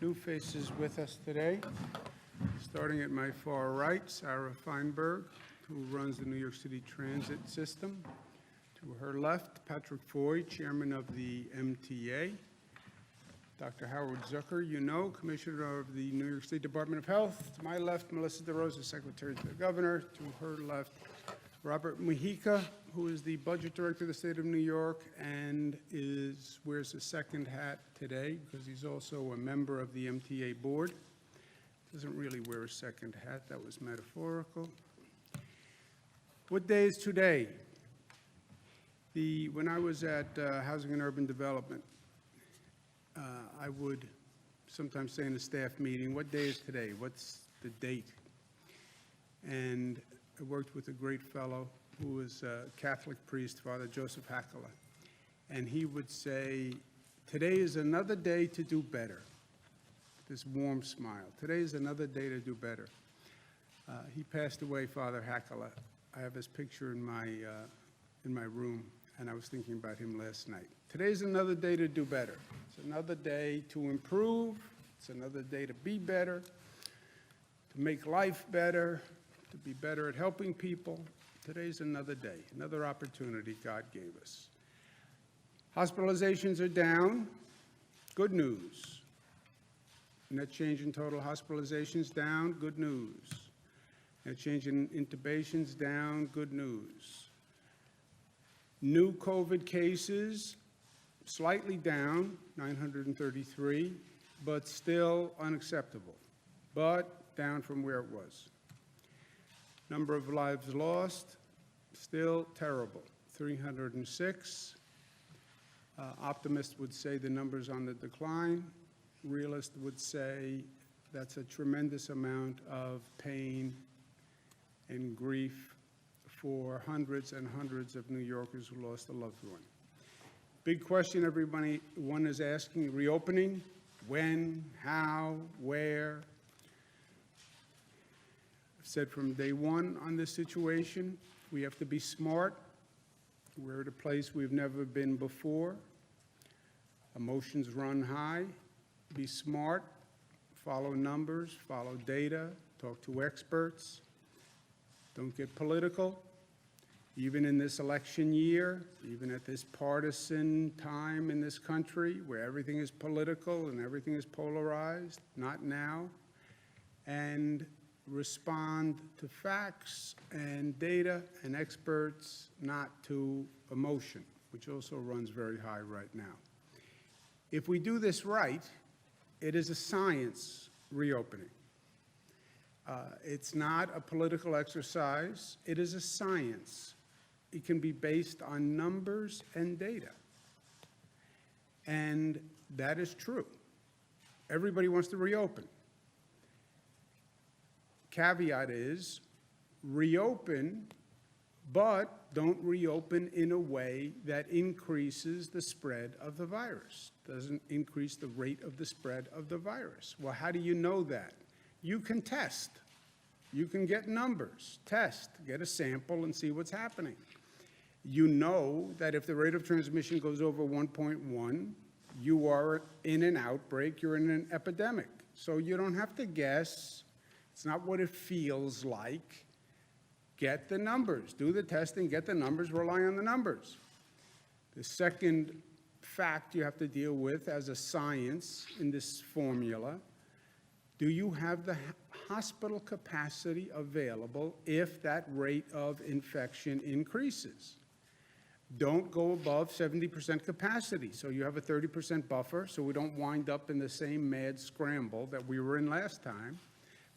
new faces with us today. Starting at my far right, Sarah Feinberg, who runs the New York City Transit System. To her left, Patrick Foy, chairman of the MTA. Dr. Howard Zucker, you know, commissioner of the New York State Department of Health. To my left, Melissa DeRosa, secretary to the governor. To her left, Robert Mujica, who is the budget director of the state of New York and wears a second hat today because he's also a member of the MTA board. Doesn't really wear a second hat, that was metaphorical. What day is today? When I was at Housing and Urban Development, I would sometimes say in a staff meeting, what day is today? What's the date? And I worked with a great fellow who was a Catholic priest, Father Joseph Hakala. And he would say, today is another day to do better. This warm smile. Today is another day to do better. He passed away, Father Hakala. I have his picture in my room, and I was thinking about him last night. Today's another day to do better. It's another day to improve. It's another day to be better, to make life better, to be better at helping people. Today's another day, another opportunity God gave us. Hospitalizations are down. Good news. Net change in total hospitalizations down. Good news. Net change in intubations down. Good news. New COVID cases slightly down, 933, but still unacceptable, but down from where it was. Number of lives lost, still terrible, 306. Optimists would say the number's on the decline. Realists would say that's a tremendous amount of pain and grief for hundreds and hundreds of New Yorkers who lost a loved one. Big question everyone is asking, reopening, when, how, where? I've said from day one on this situation, we have to be smart. We're at a place we've never been before. Emotions run high. Be smart, follow numbers, follow data, talk to experts. Don't get political. Even in this election year, even at this partisan time in this country where everything is political and everything is polarized, not now. And respond to facts and data and experts, not to emotion, which also runs very high right now. If we do this right, it is a science reopening. It's not a political exercise. It is a science. It can be based on numbers and data. And that is true. Everybody wants to reopen. Caveat is, reopen, but don't reopen in a way that increases the spread of the virus, doesn't increase the rate of the spread of the virus. Well, how do you know that? You can test. You can get numbers, test, get a sample and see what's happening. You know that if the rate of transmission goes over 1.1, you are in an outbreak, you're in an epidemic. So you don't have to guess. It's not what it feels like. Get the numbers, do the testing, get the numbers, rely on the numbers. The second fact you have to deal with as a science in this formula, do you have the hospital capacity available if that rate of infection increases? Don't go above 70% capacity, so you have a 30% buffer, so we don't wind up in the same mad scramble that we were in last time.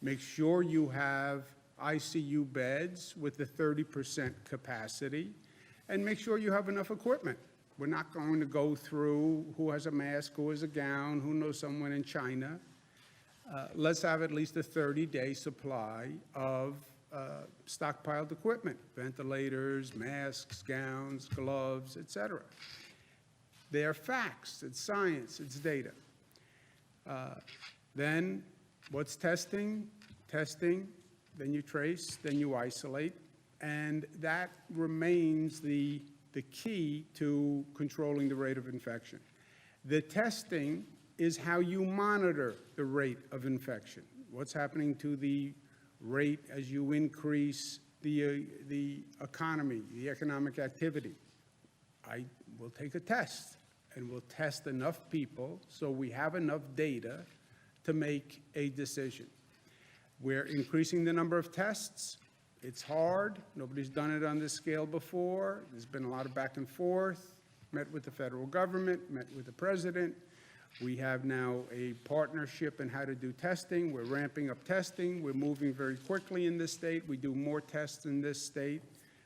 Make sure you have ICU beds with the 30% capacity, and make sure you have enough equipment. We're not going to go through who has a mask, who has a gown, who knows someone in China. Let's have at least a 30-day supply of stockpiled equipment, ventilators, masks, gowns, gloves, etc. They are facts, it's science, it's data. Then what's testing? Testing, then you trace, then you isolate, and that remains the key to controlling the rate of infection. The testing is how you monitor the rate of infection. What's happening to the rate as you increase the economy, the economic activity? I will take a test, and we'll test enough people so we have enough data to make a decision. We're increasing the number of tests. It's hard. Nobody's done it on this scale before. There's been a lot of back and forth. Met with the federal government, met with the president. We have now a partnership in how to do testing. We're ramping up testing. We're moving very quickly in this state. We do more tests in this state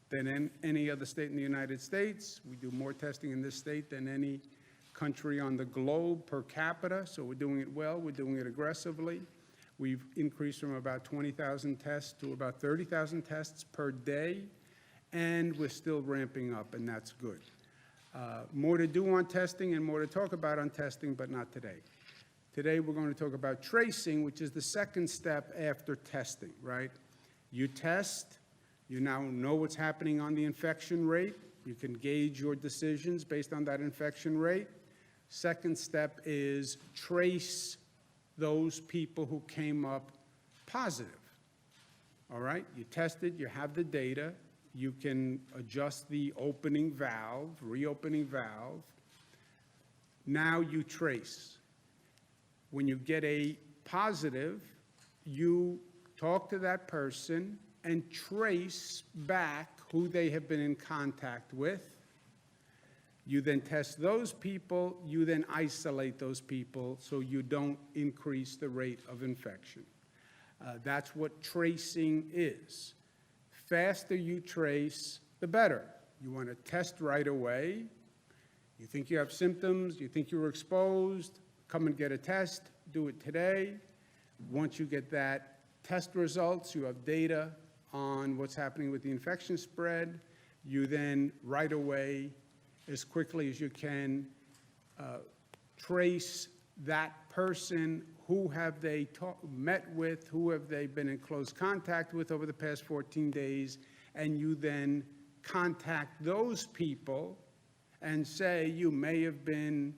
than in any other state in the United States. We do more testing in this state than any country on the globe per capita, so we're doing it well. We're doing it aggressively. We've increased from about 20,000 tests to about 30,000 tests per day, and we're still ramping up, and that's good. More to do on testing and more to talk about on testing, but not today. Today, we're going to talk about tracing, which is the second step after testing, right? You test, you now know what's happening on the infection rate. You can gauge your decisions based on that infection rate. Second step is trace those people who came up positive, all right? You tested, you have the data. You can adjust the opening valve, reopening valve. Now you trace. When you get a positive, you talk to that person and trace back who they have been in contact with. You then test those people. You then isolate those people so you don't increase the rate of infection. That's what tracing is. Faster you trace, the better. You want to test right away. You think you have symptoms, you think you were exposed, come and get a test, do it today. Once you get that test results, you have data on what's happening with the infection spread. You then right away, as quickly as you can, trace that person. Who have they met with? Who have they been in close contact with over the past 14 days? And you then contact those people and say, you may have been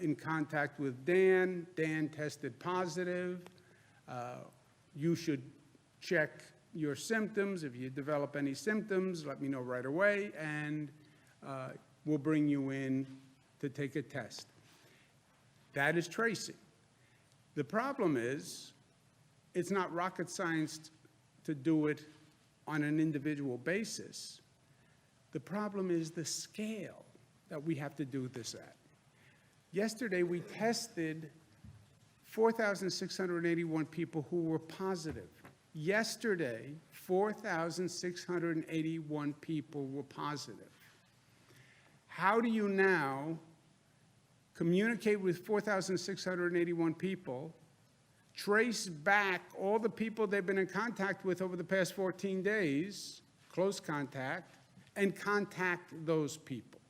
in contact with Dan. Dan tested positive. You should check your symptoms. If you develop any symptoms, let me know right away, and we'll bring you in to take a test. That is tracing. The problem is, it's not rocket science to do it on an individual basis. The problem is the scale that we have to do this at. Yesterday, we tested 4,681 people who were positive. Yesterday, 4,681 people were positive. How do you now communicate with 4,681 people, trace back all the people they've been in contact with over the past 14 days, close contact, and contact those people?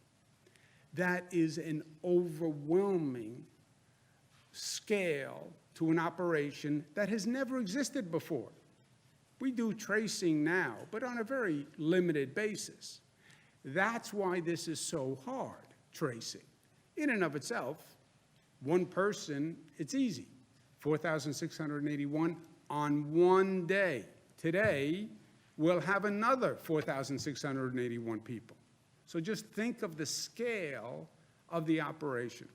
That is an overwhelming scale to an operation that has never existed before. We do tracing now, but on a very limited basis. That's why this is so hard, tracing. In and of itself, one person, it's easy. 4,681 on one day. Today, we'll have another 4,681 people. So just think of the scale of the operation.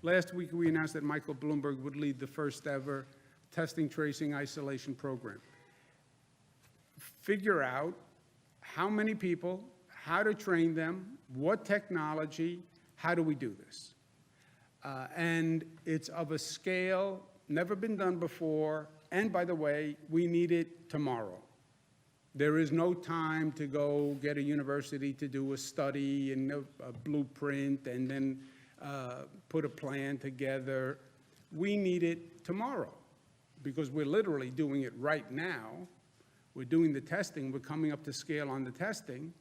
Last week, we announced that Michael Bloomberg would lead the first ever testing, tracing, isolation program. Figure out how many people, how to train them, what technology, how do we do this? And it's of a scale never been done before. And by the way, we need it tomorrow. There is no time to go get a university to do a study and a blueprint and then put a plan together. We need it tomorrow because we're literally doing it right now. We're doing the testing. We're coming up to scale on the testing.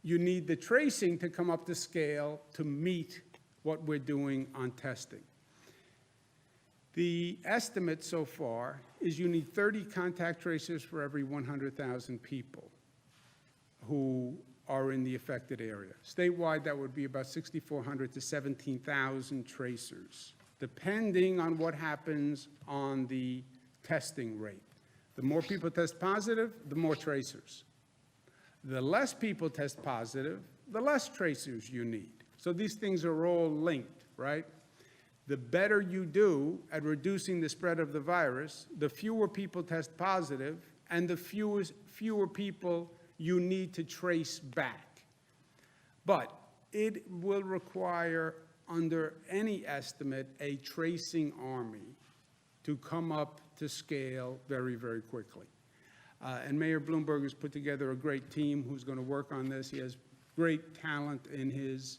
You need the tracing to come up to scale to meet what we're doing on testing. The estimate so far is you need 30 contact tracers for every 100,000 people who are in the affected area. Statewide, that would be about 6,400 to 17,000 tracers depending on what happens on the testing rate. The more people test positive, the more tracers. The less people test positive, the less tracers you need. So these things are all linked, right? The better you do at reducing the spread of the virus, the fewer people test positive, and the fewer people you need to trace back. But it will require, under any estimate, a tracing army to come up to scale very, very quickly. And Mayor Bloomberg has put together a great team who's going to work on this. He has great talent in his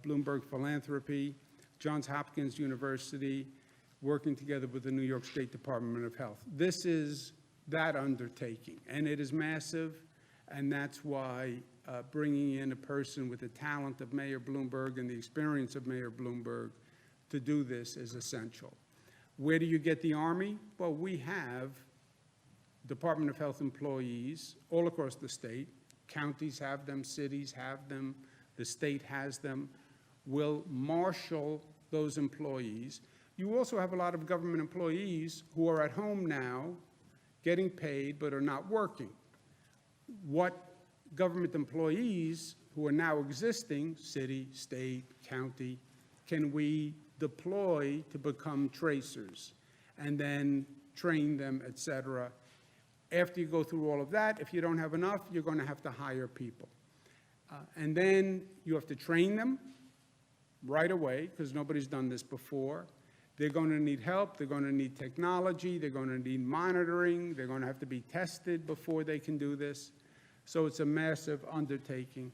Bloomberg philanthropy, Johns Hopkins University, working together with the New York State Department of Health. This is that undertaking, and it is massive, and that's why bringing in a person with the talent of Mayor Bloomberg and the experience of Mayor Bloomberg to do this is essential. Where do you get the Army? Well, we have Department of Health employees all across the state. Counties have them, cities have them, the state has them. We'll marshal those employees. You also have a lot of government employees who are at home now, getting paid, but are not working. What government employees who are now existing, city, state, county, can we deploy to become tracers and then train them, et cetera? After you go through all of that, if you don't have enough, you're going to have to hire people. And then you have to train them right away, because nobody's done this before. They're going to need help. They're going to need technology. They're going to need monitoring. They're going to have to be tested before they can do this. So it's a massive undertaking.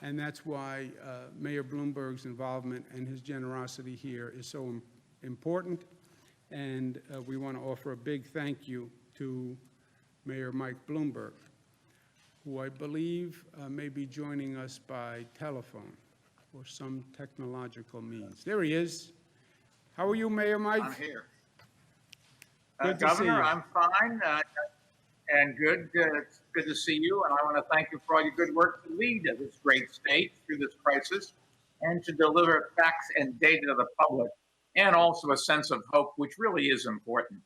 And that's why Mayor Bloomberg's involvement and his generosity here is so important. And we want to offer a big thank you to Mayor Mike Bloomberg, who I believe may be joining us by telephone or some technological means. There he is. How are you, Mayor Mike? I'm here. Good to see you. Governor, I'm fine and good. It's good to see you, and I want to thank you for all your good work to lead this great state through this crisis and to deliver facts and data to the public, and also a sense of hope, which really is important.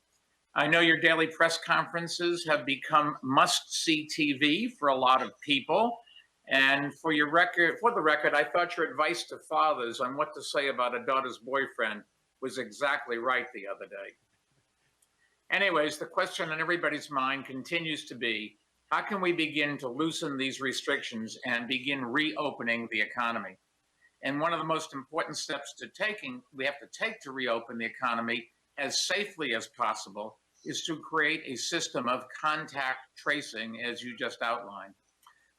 I know your daily press conferences have become must-see TV for a lot of people. And for the record, I thought your advice to fathers on what to say about a daughter's boyfriend was exactly right the other day. Anyways, the question on everybody's mind continues to be, how can we begin to loosen these restrictions and begin reopening the economy? And one of the most important steps we have to take to reopen the economy as safely as possible is to create a system of contact tracing, as you just outlined.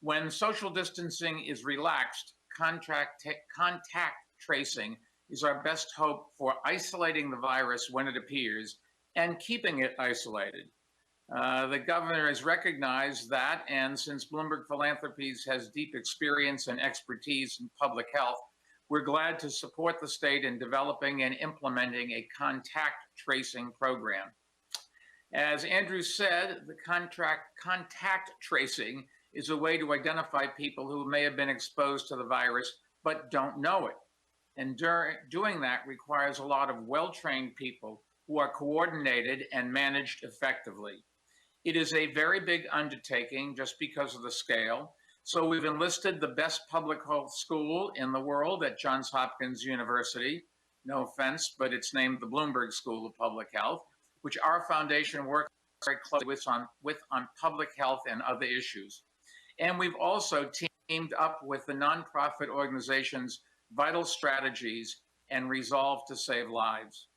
When social distancing is relaxed, contact tracing is our best hope for isolating the virus when it appears and keeping it isolated. The governor has recognized that, and since Bloomberg Philanthropies has deep experience and expertise in public health, we're glad to support the state in developing and implementing a contact tracing program. As Andrew said, the contact tracing is a way to identify people who may have been exposed to the virus but don't know it. And doing that requires a lot of well-trained people who are coordinated and managed effectively. It is a very big undertaking just because of the scale. So we've enlisted the best public health school in the world at Johns Hopkins University. No offense, but it's named the Bloomberg School of Public Health, which our foundation works very closely with on public health and other issues. And we've also teamed up with the nonprofit organizations Vital Strategies and Resolve to Save Lives.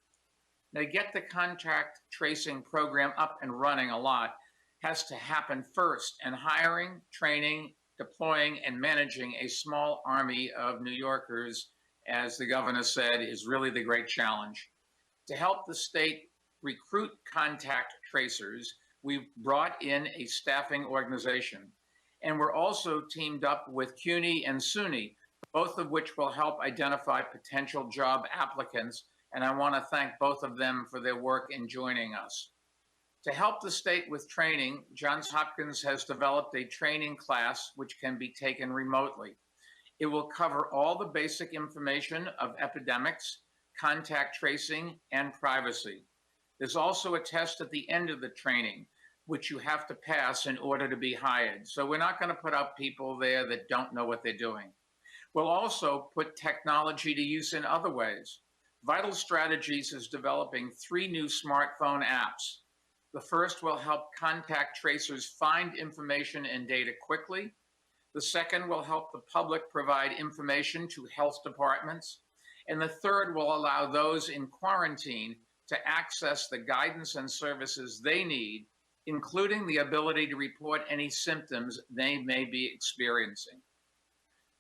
Now, to get the contact tracing program up and running a lot has to happen first, and hiring, training, deploying, and managing a small army of New Yorkers, as the governor said, is really the great challenge. To help the state recruit contact tracers, we've brought in a staffing organization. And we're also teamed up with CUNY and SUNY, both of which will help identify potential job applicants. And I want to thank both of them for their work in joining us. To help the state with training, Johns Hopkins has developed a training class which can be taken remotely. It will cover all the basic information of epidemics, contact tracing, and privacy. There's also a test at the end of the training, which you have to pass in order to be hired. So we're not going to put out people there that don't know what they're doing. We'll also put technology to use in other ways. Vital Strategies is developing 3 new smartphone apps. The first will help contact tracers find information and data quickly. The second will help the public provide information to health departments. And the third will allow those in quarantine to access the guidance and services they need, including the ability to report any symptoms they may be experiencing.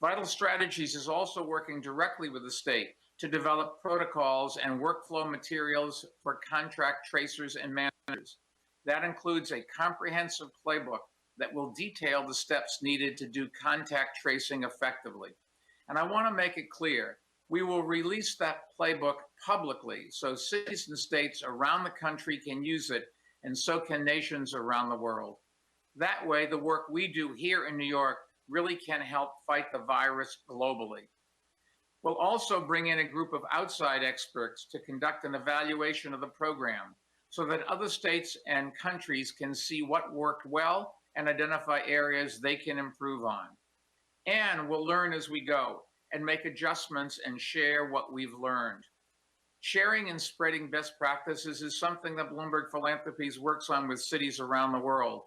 Vital Strategies is also working directly with the state to develop protocols and workflow materials for contract tracers and managers. That includes a comprehensive playbook that will detail the steps needed to do contact tracing effectively. And I want to make it clear, we will release that playbook publicly so cities and states around the country can use it, and so can nations around the world. That way, the work we do here in New York really can help fight the virus globally. We'll also bring in a group of outside experts to conduct an evaluation of the program so that other states and countries can see what worked well and identify areas they can improve on. And we'll learn as we go and make adjustments and share what we've learned. Sharing and spreading best practices is something that Bloomberg Philanthropies works on with cities around the world.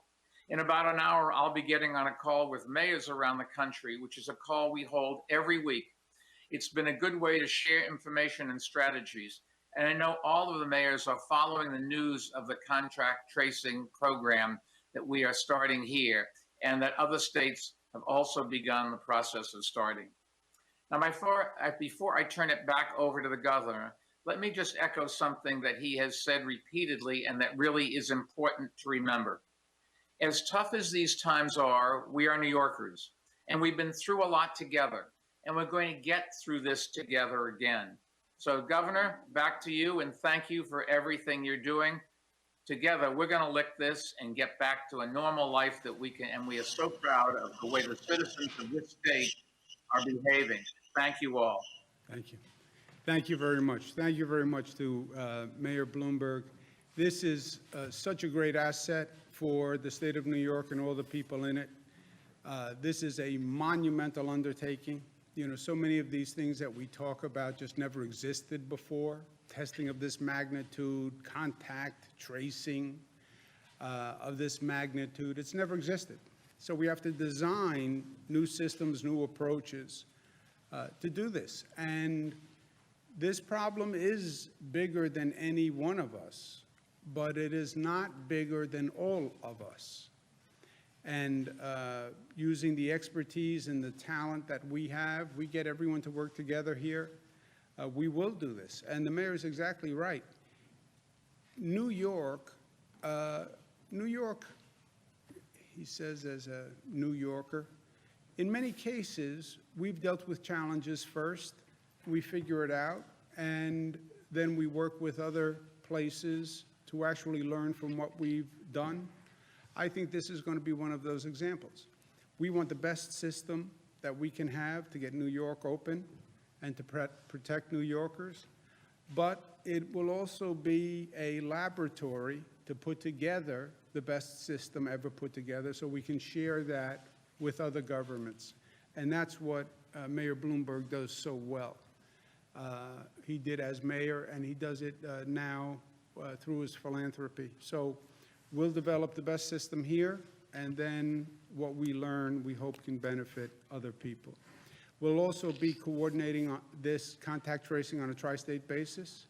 In about an hour, I'll be getting on a call with mayors around the country, which is a call we hold every week. It's been a good way to share information and strategies. And I know all of the mayors are following the news of the contract tracing program that we are starting here, and that other states have also begun the process of starting. Now, before I turn it back over to the governor, let me just echo something that he has said repeatedly and that really is important to remember. As tough as these times are, we are New Yorkers, and we've been through a lot together, and we're going to get through this together again. So, Governor, back to you, and thank you for everything you're doing. Together, we're going to lick this and get back to a normal life that we can, and we are so proud of the way the citizens of this state are behaving. Thank you all. Thank you. Thank you very much. Thank you very much to Mayor Bloomberg. This is such a great asset for the state of New York and all the people in it. This is a monumental undertaking. You know, so many of these things that we talk about just never existed before. Testing of this magnitude, contact tracing of this magnitude, it's never existed. So we have to design new systems, new approaches to do this. And this problem is bigger than any one of us, but it is not bigger than all of us. And using the expertise and the talent that we have, we get everyone to work together here. We will do this. And the mayor is exactly right. New York, he says as a New Yorker, in many cases, we've dealt with challenges first. We figure it out, and then we work with other places to actually learn from what we've done. I think this is going to be one of those examples. We want the best system that we can have to get New York open and to protect New Yorkers, but it will also be a laboratory to put together the best system ever put together so we can share that with other governments. And that's what Mayor Bloomberg does so well. He did as mayor, and he does it now through his philanthropy. So we'll develop the best system here, and then what we learn, we hope can benefit other people. We'll also be coordinating this contact tracing on a tri-state basis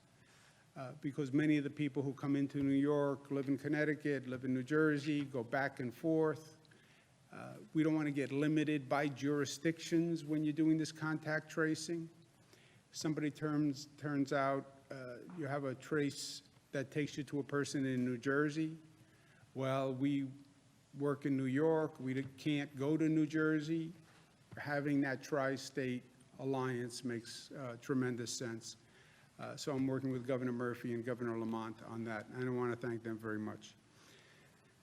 because many of the people who come into New York live in Connecticut, live in New Jersey, go back and forth. We don't want to get limited by jurisdictions when you're doing this contact tracing. Somebody turns out you have a trace that takes you to a person in New Jersey. Well, we work in New York. We can't go to New Jersey. Having that tri-state alliance makes tremendous sense. So I'm working with Governor Murphy and Governor Lamont on that, and I want to thank them very much.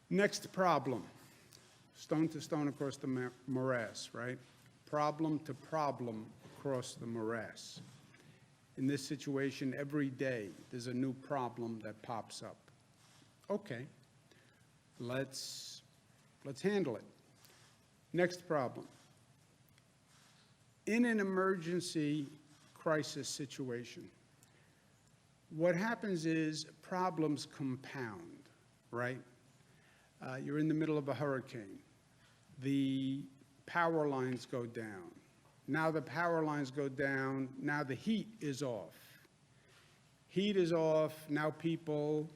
Next problem, stone to stone across the morass, right? Problem to problem across the morass. In this situation, every day, there's a new problem that pops up. Okay, let's handle it. Next problem. In an emergency crisis situation, what happens is problems compound, right? You're in the middle of a hurricane. The power lines go down. Now the power lines go down. Now the heat is off. Heat is off. Now people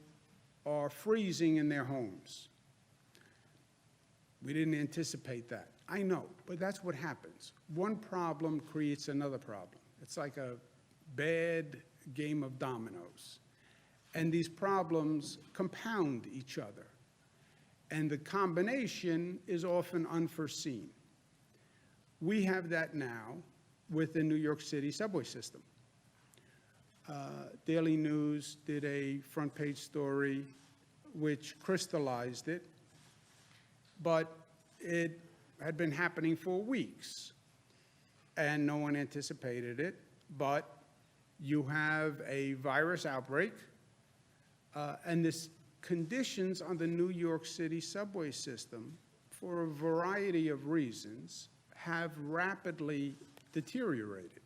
are freezing in their homes. We didn't anticipate that. I know, but that's what happens. One problem creates another problem. It's like a bad game of dominoes. And these problems compound each other. And the combination is often unforeseen. We have that now with the New York City subway system. Daily News did a front page story which crystallized it, but it had been happening for weeks and no one anticipated it. But you have a virus outbreak and this conditions on the New York City subway system, for a variety of reasons, have rapidly deteriorated.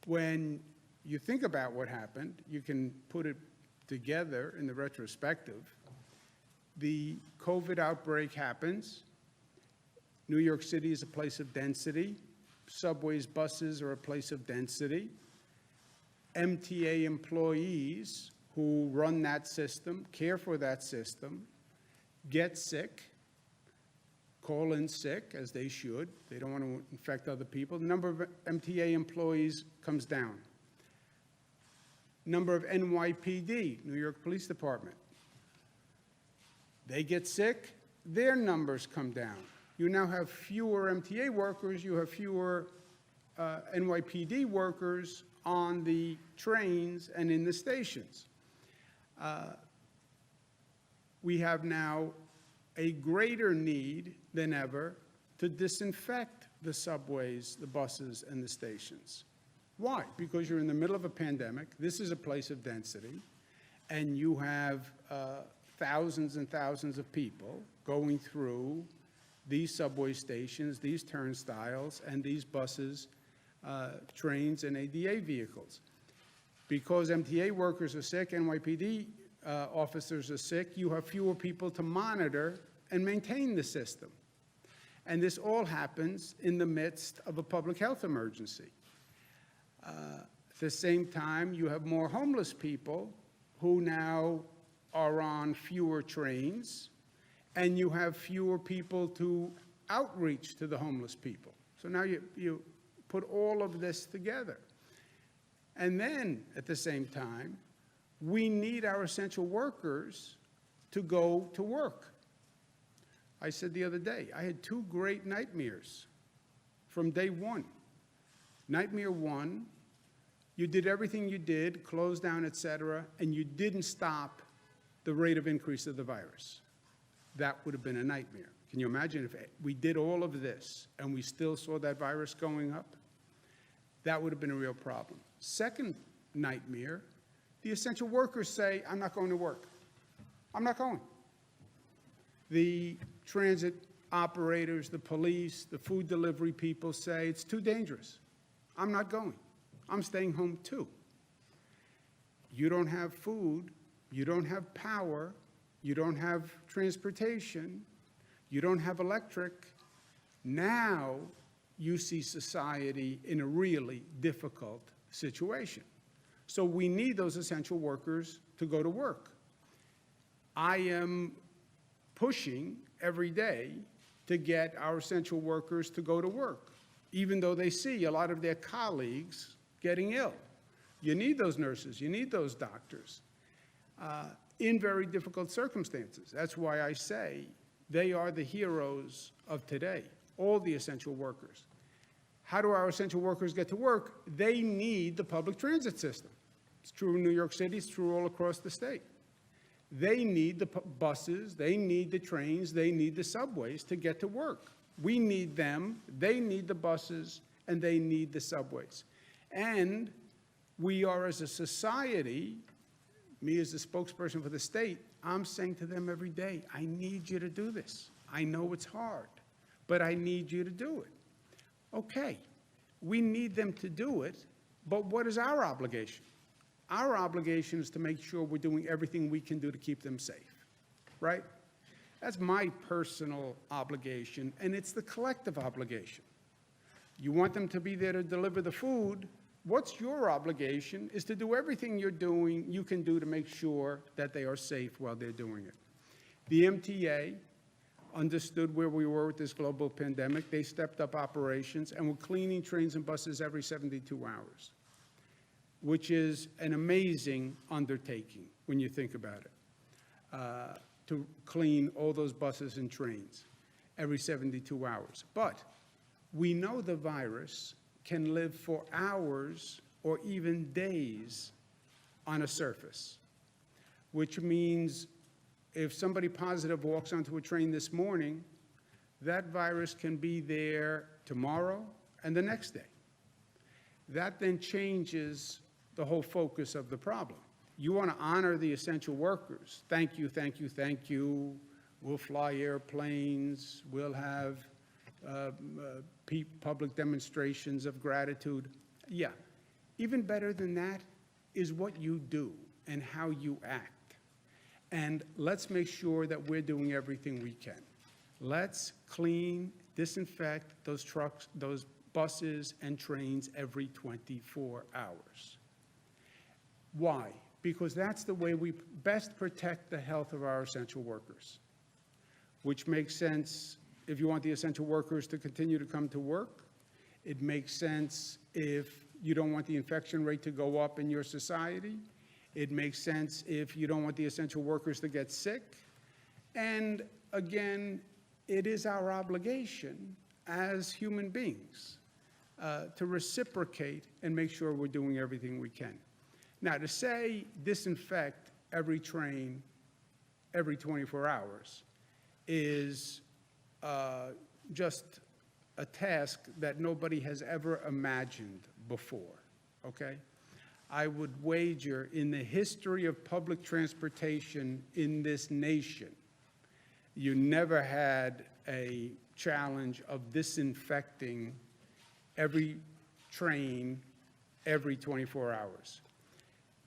When you think about what happened, you can put it together in the retrospective. The COVID outbreak happens. New York City is a place of density. Subways, buses are a place of density. MTA employees who run that system, care for that system, get sick, call in sick, as they should. They don't want to infect other people. The number of MTA employees comes down. Number of NYPD, New York Police Department, they get sick, their numbers come down. You now have fewer MTA workers, you have fewer NYPD workers on the trains and in the stations. We have now a greater need than ever to disinfect the subways, the buses, and the stations. Why? Because you're in the middle of a pandemic. This is a place of density, and you have thousands and thousands of people going through these subway stations, these turnstiles, and these buses, trains, and ADA vehicles. Because MTA workers are sick, NYPD officers are sick, you have fewer people to monitor and maintain the system. And this all happens in the midst of a public health emergency. At the same time, you have more homeless people who now are on fewer trains, and you have fewer people to outreach to the homeless people. So now you put all of this together. And then, at the same time, we need our essential workers to go to work. I said the other day, I had two great nightmares from day one. Nightmare one, you did everything you did, closed down, et cetera, and you didn't stop the rate of increase of the virus. That would have been a nightmare. Can you imagine if we did all of this and we still saw that virus going up? That would have been a real problem. Second nightmare, the essential workers say, I'm not going to work. I'm not going. The transit operators, the police, the food delivery people say, it's too dangerous. I'm not going. I'm staying home too. You don't have food, you don't have power, you don't have transportation, you don't have electric. Now you see society in a really difficult situation. So we need those essential workers to go to work. I am pushing every day to get our essential workers to go to work, even though they see a lot of their colleagues getting ill. You need those nurses, you need those doctors in very difficult circumstances. That's why I say they are the heroes of today, all the essential workers. How do our essential workers get to work? They need the public transit system. It's true in New York City, it's true all across the state. They need the buses, they need the trains, they need the subways to get to work. We need them, they need the buses, and they need the subways. And we are, as a society, me as the spokesperson for the state, I'm saying to them every day, I need you to do this. I know it's hard, but I need you to do it. Okay, we need them to do it, but what is our obligation? Our obligation is to make sure we're doing everything we can do to keep them safe, right? That's my personal obligation, and it's the collective obligation. You want them to be there to deliver the food. What's your obligation is to do everything you can do to make sure that they are safe while they're doing it. The MTA understood where we were with this global pandemic. They stepped up operations and were cleaning trains and buses every 72 hours, which is an amazing undertaking when you think about it, to clean all those buses and trains every 72 hours. But we know the virus can live for hours or even days on a surface, which means if somebody positive walks onto a train this morning, that virus can be there tomorrow and the next day. That then changes the whole focus of the problem. You want to honor the essential workers. Thank you, thank you, thank you. We'll fly airplanes. We'll have public demonstrations of gratitude. Yeah, even better than that is what you do and how you act. And let's make sure that we're doing everything we can. Let's clean, disinfect those trucks, those buses and trains every 24 hours. Why? Because that's the way we best protect the health of our essential workers, which makes sense if you want the essential workers to continue to come to work. It makes sense if you don't want the infection rate to go up in your society. It makes sense if you don't want the essential workers to get sick. And again, it is our obligation as human beings to reciprocate and make sure we're doing everything we can. Now, to say disinfect every train every 24 hours is just a task that nobody has ever imagined before, okay? I would wager in the history of public transportation in this nation, you never had a challenge of disinfecting every train every 24 hours.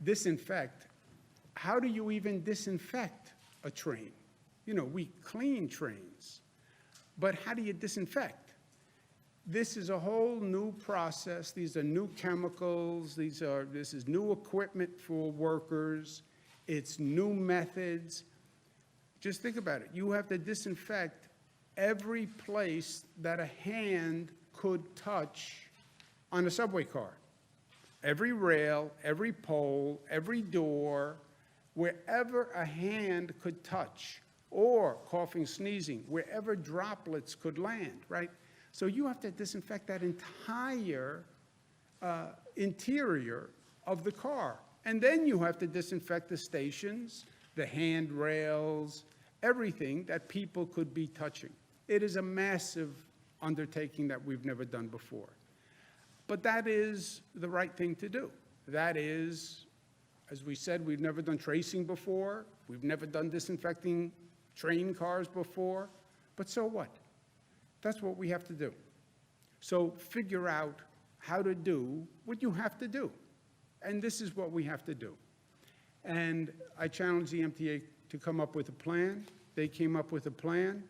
Disinfect, how do you even disinfect a train? You know, we clean trains, but how do you disinfect? This is a whole new process. These are new chemicals. This is new equipment for workers. It's new methods. Just think about it. You have to disinfect every place that a hand could touch on a subway car. Every rail, every pole, every door, wherever a hand could touch, or coughing, sneezing, wherever droplets could land, right? So you have to disinfect that entire interior of the car. And then you have to disinfect the stations, the handrails, everything that people could be touching. It is a massive undertaking that we've never done before. But that is the right thing to do. That is, as we said, we've never done tracing before. We've never done disinfecting train cars before. But so what? That's what we have to do. So figure out how to do what you have to do. And this is what we have to do. And I challenged the MTA to come up with a plan. They came up with a plan.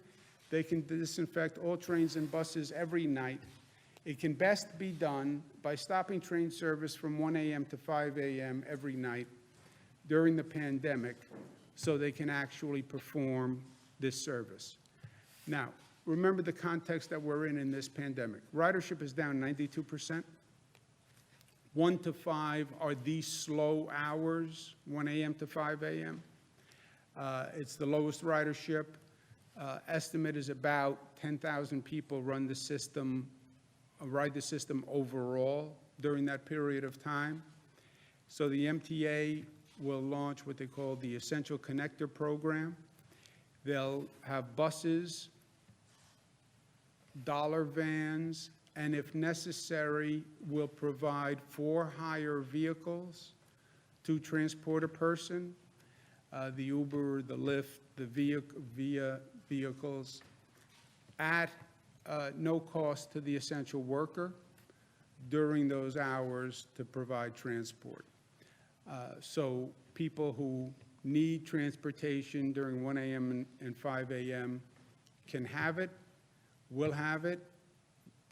They can disinfect all trains and buses every night. It can best be done by stopping train service from 1 a.m. to 5 a.m. every night during the pandemic so they can actually perform this service. Now, remember the context that we're in this pandemic. Ridership is down 92%. 1 to 5 are these slow hours, 1 a.m. to 5 a.m. It's the lowest ridership. Estimate is about 10,000 people ride the system overall during that period of time. So the MTA will launch what they call the Essential Connector Program. They'll have buses, dollar vans, and if necessary, will provide for-hire vehicles to transport a person, the Uber, the Lyft, the via vehicles, at no cost to the essential worker during those hours to provide transport. So people who need transportation during 1 a.m. and 5 a.m. can have it, will have it,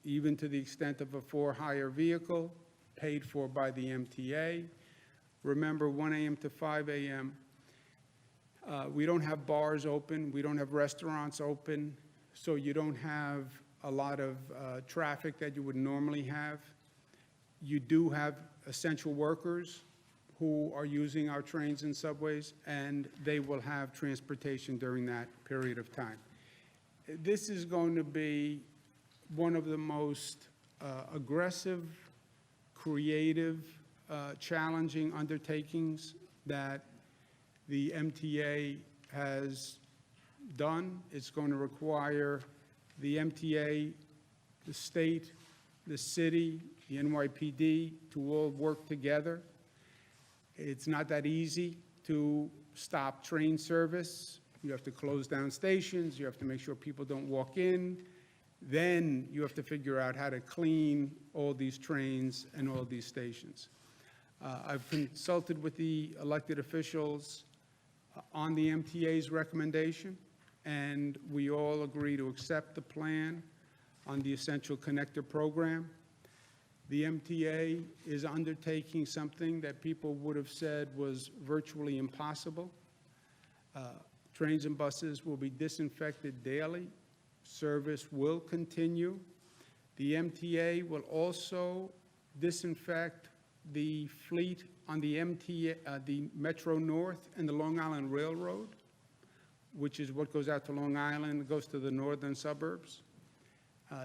even to the extent of a for-hire vehicle paid for by the MTA. Remember, 1 a.m. to 5 a.m., we don't have bars open, we don't have restaurants open, so you don't have a lot of traffic that you would normally have. You do have essential workers who are using our trains and subways, and they will have transportation during that period of time. This is going to be one of the most aggressive, creative, challenging undertakings that the MTA has done. It's going to require the MTA, the state, the city, the NYPD to all work together. It's not that easy to stop train service. You have to close down stations. You have to make sure people don't walk in. Then you have to figure out how to clean all these trains and all these stations. I've consulted with the elected officials on the MTA's recommendation, and we all agree to accept the plan on the Essential Connector program. The MTA is undertaking something that people would have said was virtually impossible. Trains and buses will be disinfected daily. Service will continue. The MTA will also disinfect the fleet on the the Metro North and the Long Island Railroad, which is what goes out to Long Island, goes to the northern suburbs.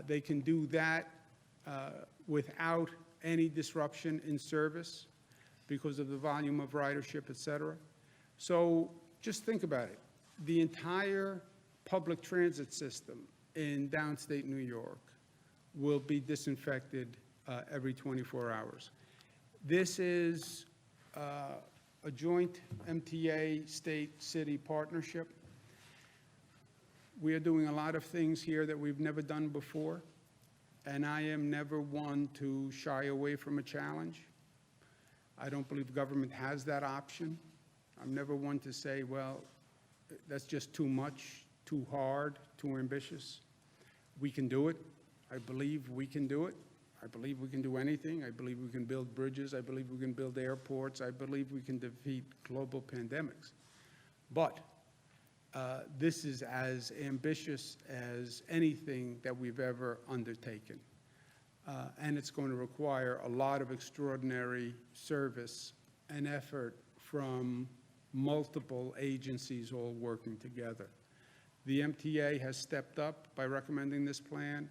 They can do that without any disruption in service because of the volume of ridership, et cetera. So just think about it. The entire public transit system in downstate New York will be disinfected every 24 hours. This is a joint MTA state-city partnership. We are doing a lot of things here that we've never done before, and I am never one to shy away from a challenge. I don't believe government has that option. I'm never one to say, well, that's just too much, too hard, too ambitious. We can do it. I believe we can do it. I believe we can do anything. I believe we can build bridges. I believe we can build airports. I believe we can defeat global pandemics. But this is as ambitious as anything that we've ever undertaken. And it's going to require a lot of extraordinary service and effort from multiple agencies all working together. The MTA has stepped up by recommending this plan.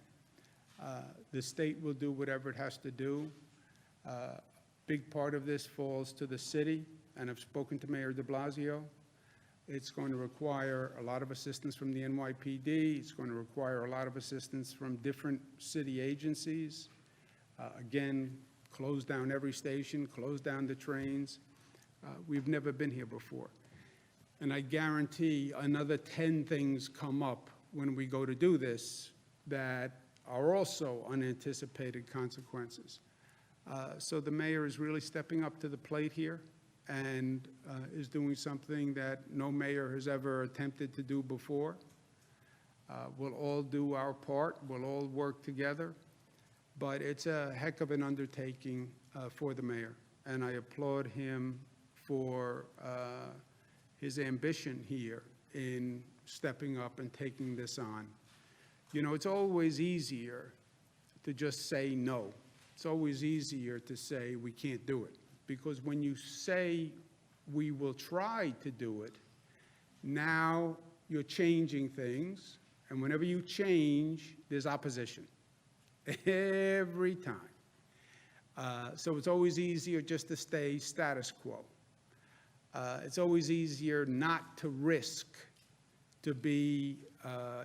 The state will do whatever it has to do. Big part of this falls to the city, and I've spoken to Mayor de Blasio. It's going to require a lot of assistance from the NYPD. It's going to require a lot of assistance from different city agencies. Again, close down every station, close down the trains. We've never been here before. And I guarantee another 10 things come up when we go to do this that are also unanticipated consequences. So the mayor is really stepping up to the plate here and is doing something that no mayor has ever attempted to do before. We'll all do our part. We'll all work together. But it's a heck of an undertaking for the mayor, and I applaud him for his ambition here in stepping up and taking this on. You know, it's always easier to just say no. It's always easier to say we can't do it, because when you say we will try to do it, now you're changing things, and whenever you change, there's opposition. Every time. So it's always easier just to stay status quo. It's always easier not to risk, to be,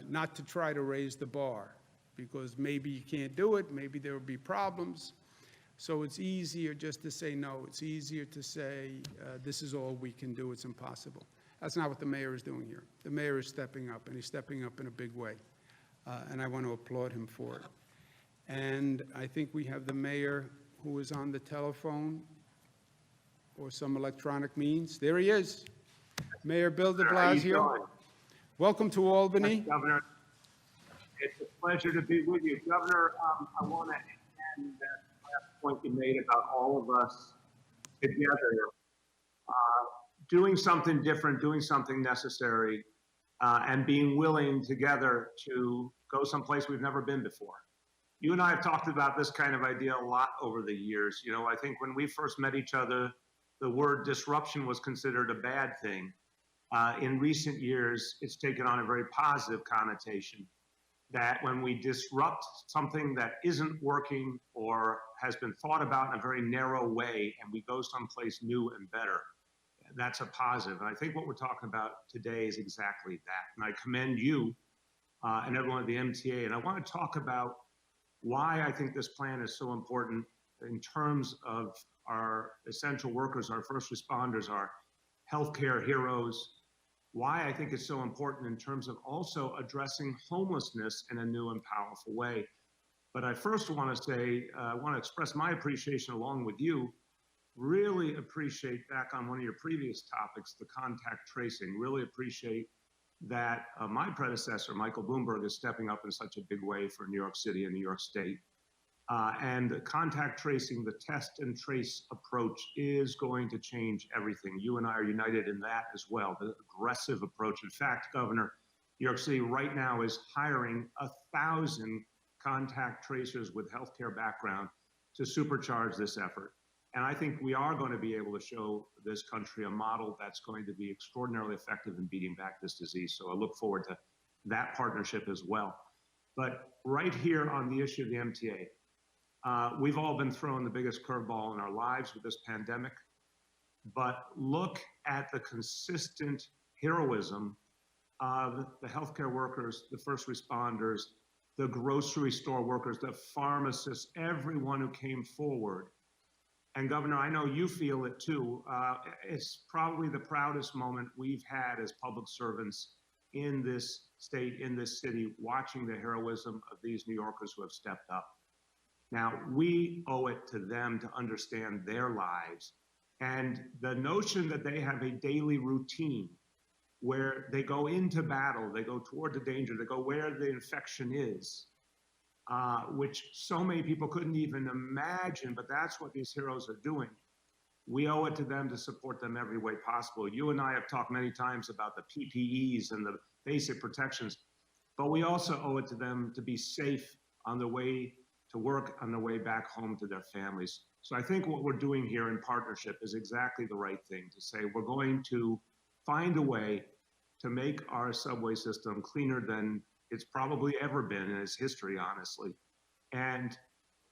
not to try to raise the bar, because maybe you can't do it, maybe there will be problems. So it's easier just to say no. It's easier to say, this is all we can do, it's impossible. That's not what the mayor is doing here. The mayor is stepping up, and he's stepping up in a big way. And I want to applaud him for it. And I think we have the mayor who is on the telephone or some electronic means. There he is. Mayor Bill de How you Blasio. doing? Welcome to Albany. Governor, it's a pleasure to be with you. Governor, I want to end that last point you made about all of us together, doing something different, doing something necessary, and being willing together to go someplace we've never been before. You and I have talked about this kind of idea a lot over the years. You know, I think when we first met each other, the word disruption was considered a bad thing. In recent years, it's taken on a very positive connotation that when we disrupt something that isn't working or has been thought about in a very narrow way and we go someplace new and better, that's a positive. And I think what we're talking about today is exactly that. And I commend you and everyone at the MTA. And I want to talk about why I think this plan is so important in terms of our essential workers, our first responders, our healthcare heroes, why I think it's so important in terms of also addressing homelessness in a new and powerful way. But I first want to say, I want to express my appreciation along with you, really appreciate back on one of your previous topics, the contact tracing, really appreciate that my predecessor, Michael Bloomberg, is stepping up in such a big way for New York City and New York State. And the contact tracing, the test and trace approach is going to change everything. You and I are united in that as well, the aggressive approach. In fact, Governor, New York City right now is hiring 1,000 contact tracers with healthcare background to supercharge this effort. And I think we are going to be able to show this country a model that's going to be extraordinarily effective in beating back this disease. So I look forward to that partnership as well. But right here on the issue of the MTA, we've all been thrown the biggest curveball in our lives with this pandemic. But look at the consistent heroism of the healthcare workers, the first responders, the grocery store workers, the pharmacists, everyone who came forward. And Governor, I know you feel it too. It's probably the proudest moment we've had as public servants in this state, in this city, watching the heroism of these New Yorkers who have stepped up. Now, we owe it to them to understand their lives. And the notion that they have a daily routine where they go into battle, they go toward the danger, they go where the infection is, which so many people couldn't even imagine, but that's what these heroes are doing. We owe it to them to support them every way possible. You and I have talked many times about the PPEs and the basic protections, but we also owe it to them to be safe on the way to work, on the way back home to their families. So I think what we're doing here in partnership is exactly the right thing to say. We're going to find a way to make our subway system cleaner than it's probably ever been in its history, honestly, and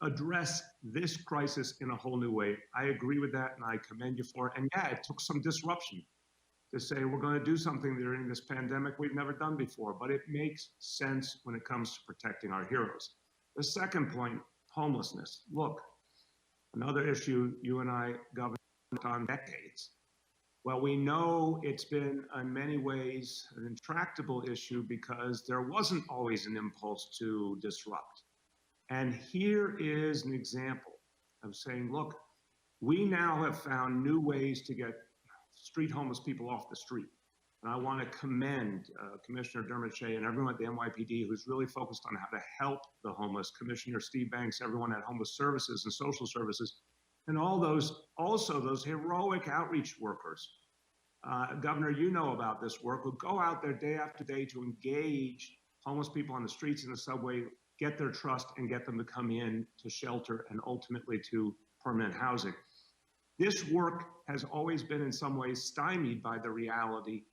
address this crisis in a whole new way. I agree with that, and I commend you for it. And yeah, it took some disruption to say we're going to do something during this pandemic we've never done before, but it makes sense when it comes to protecting our heroes. The second point, homelessness. Look, another issue you and I governed on decades. Well, we know it's been in many ways an intractable issue because there wasn't always an impulse to disrupt. And here is an example of saying, look, we now have found new ways to get street homeless people off the street. And I want to commend Commissioner Dermot Shea and everyone at the NYPD who's really focused on how to help the homeless, Commissioner Steve Banks, everyone at Homeless Services and Social Services, and all those, also those heroic outreach workers. Governor, you know about this work, who go out there day after day to engage homeless people on the streets and the subway, get their trust and get them to come in to shelter and ultimately to permanent housing. This work has always been in some ways stymied by the reality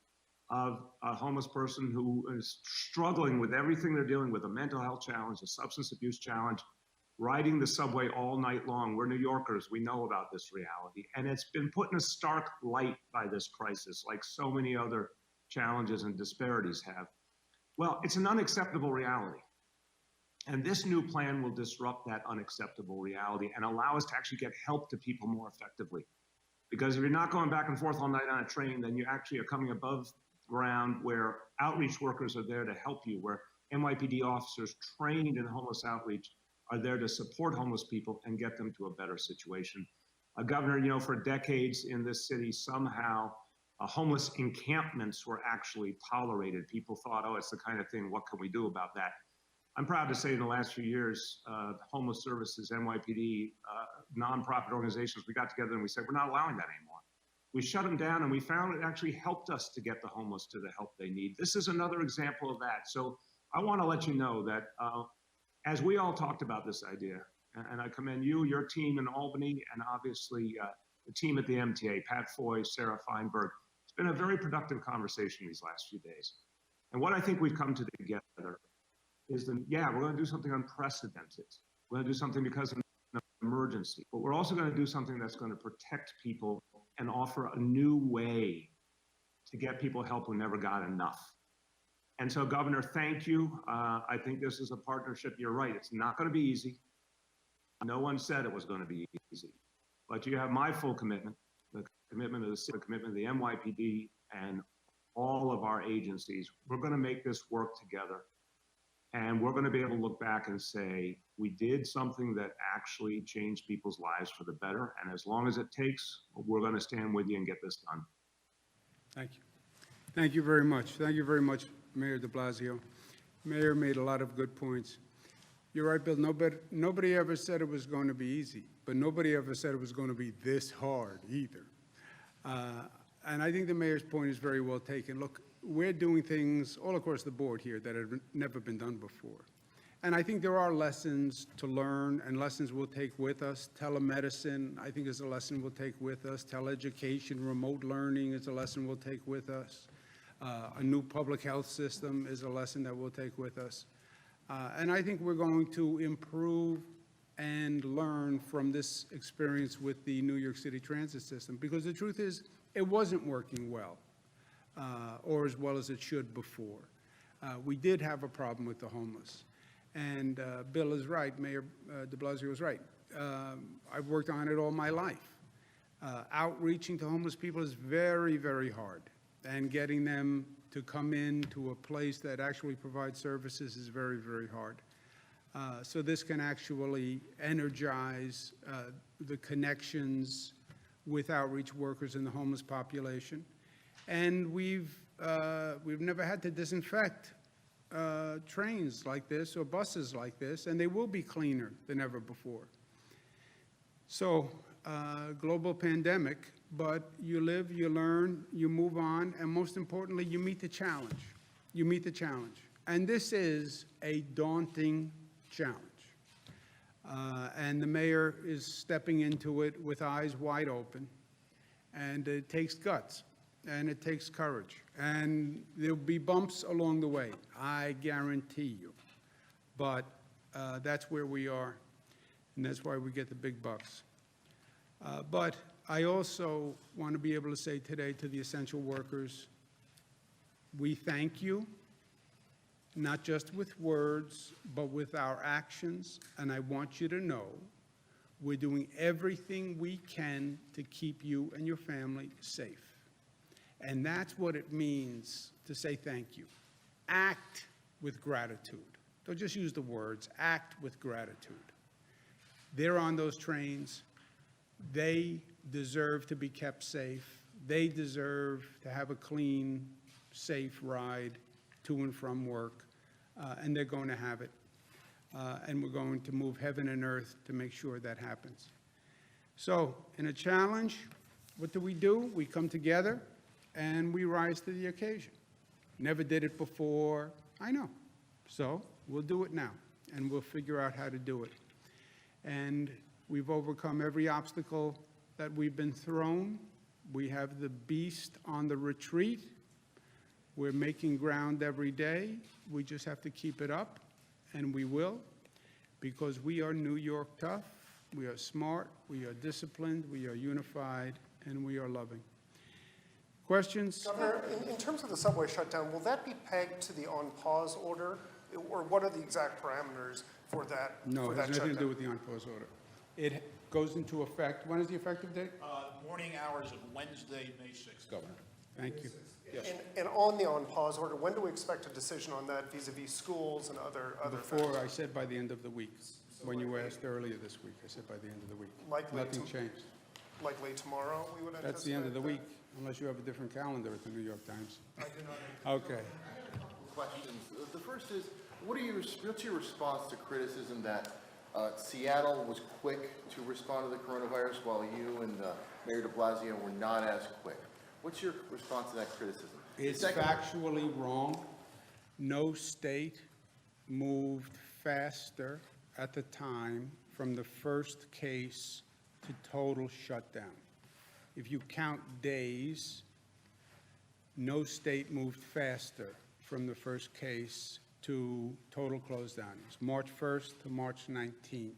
of a homeless person who is struggling with everything they're dealing with, a mental health challenge, a substance abuse challenge, riding the subway all night long. We're New Yorkers, we know about this reality. And it's been put in a stark light by this crisis, like so many other challenges and disparities have. Well, it's an unacceptable reality. And this new plan will disrupt that unacceptable reality and allow us to actually get help to people more effectively. Because if you're not going back and forth all night on a train, then you actually are coming above ground where outreach workers are there to help you, where NYPD officers trained in homeless outreach are there to support homeless people and get them to a better situation. Governor, you know, for decades in this city, somehow homeless encampments were actually tolerated. People thought, oh, it's the kind of thing, what can we do about that? I'm proud to say in the last few years, homeless services, NYPD, nonprofit organizations, we got together and we said, we're not allowing that anymore. We shut them down and we found it actually helped us to get the homeless to the help they need. This is another example of that. So I want to let you know that as we all talked about this idea, and I commend you, your team in Albany, and obviously the team at the MTA, Pat Foy, Sarah Feinberg, it's been a very productive conversation these last few days. And what I think we've come to together is that, yeah, we're going to do something unprecedented. We're going to do something because of an emergency, but we're also going to do something that's going to protect people and offer a new way to get people help who never got enough. And so, Governor, thank you. I think this is a partnership. You're right. It's not going to be easy. No one said it was going to be easy, but you have my full commitment, the commitment of the city, the commitment of the NYPD, and all of our agencies. We're going to make this work together. And we're going to be able to look back and say, we did something that actually changed people's lives for the better. And as long as it takes, we're going to stand with you and get this done. Thank you. Thank you very much. Thank you very much, Mayor de Blasio. Mayor made a lot of good points. You're right, Bill. Nobody ever said it was going to be easy, but nobody ever said it was going to be this hard either. And I think the mayor's point is very well taken. Look, we're doing things all across the board here that have never been done before. And I think there are lessons to learn and lessons we'll take with us. Telemedicine, I think, is a lesson we'll take with us. Teleeducation, remote learning is a lesson we'll take with us. A new public health system is a lesson that we'll take with us. And I think we're going to improve and learn from this experience with the New York City transit system, because the truth is, it wasn't working well. Or as well as it should before. We did have a problem with the homeless. And Bill is right, Mayor de Blasio is right. I've worked on it all my life. Outreaching to homeless people is very, very hard. And getting them to come in to a place that actually provides services is very, very hard. So this can actually energize the connections with outreach workers in the homeless population. And we've never had to disinfect trains like this or buses like this, and they will be cleaner than ever before. So, global pandemic, but you live, you learn, you move on, and most importantly, you meet the challenge. You meet the challenge. And this is a daunting challenge. And the mayor is stepping into it with eyes wide open, and it takes guts. And it takes courage. And there'll be bumps along the way, I guarantee you. But that's where we are, and that's why we get the big bucks. But I also want to be able to say today to the essential workers, we thank you, not just with words, but with our actions. And I want you to know we're doing everything we can to keep you and your family safe. And that's what it means to say thank you. Act with gratitude. Don't just use the words, act with gratitude. They're on those trains. They deserve to be kept safe. They deserve to have a clean, safe ride to and from work, and they're going to have it. And we're going to move heaven and earth to make sure that happens. So, in a challenge, what do? We come together and we rise to the occasion. Never did it before, I know. So we'll do it now, and we'll figure out how to do it. And we've overcome every obstacle that we've been thrown. We have the beast on the retreat. We're making ground every day. We just have to keep it up, and we will, because we are New York tough, we are smart, we are disciplined, we are unified, and we are loving. Questions? Governor, in terms of the subway shutdown, will that be pegged to the on-pause order? Or what are the exact parameters for that? No, for it has that nothing to do shutdown? with the on-pause order. It goes into effect, when is the effective date? Morning hours of Wednesday, May 6th. Governor. Thank you. And on the on-pause order, when do we expect a decision on that vis-à-vis schools and other Before, factors? I said by the end of the week. When you asked earlier this week, I said by the end of the week. Likely Nothing to- changed. Likely tomorrow, we would anticipate? That's the end of the that? week, unless you have a different calendar at the New York Times. I do not. Okay. Questions. The first is, what's your response to criticism that Seattle was quick to respond to the coronavirus while you and Mayor de Blasio were not as quick? What's your response to that criticism? It's Second- factually wrong. No state moved faster at the time from the first case to total shutdown. If you count days, no state moved faster from the first case to total close down. It was March 1st to March 19th.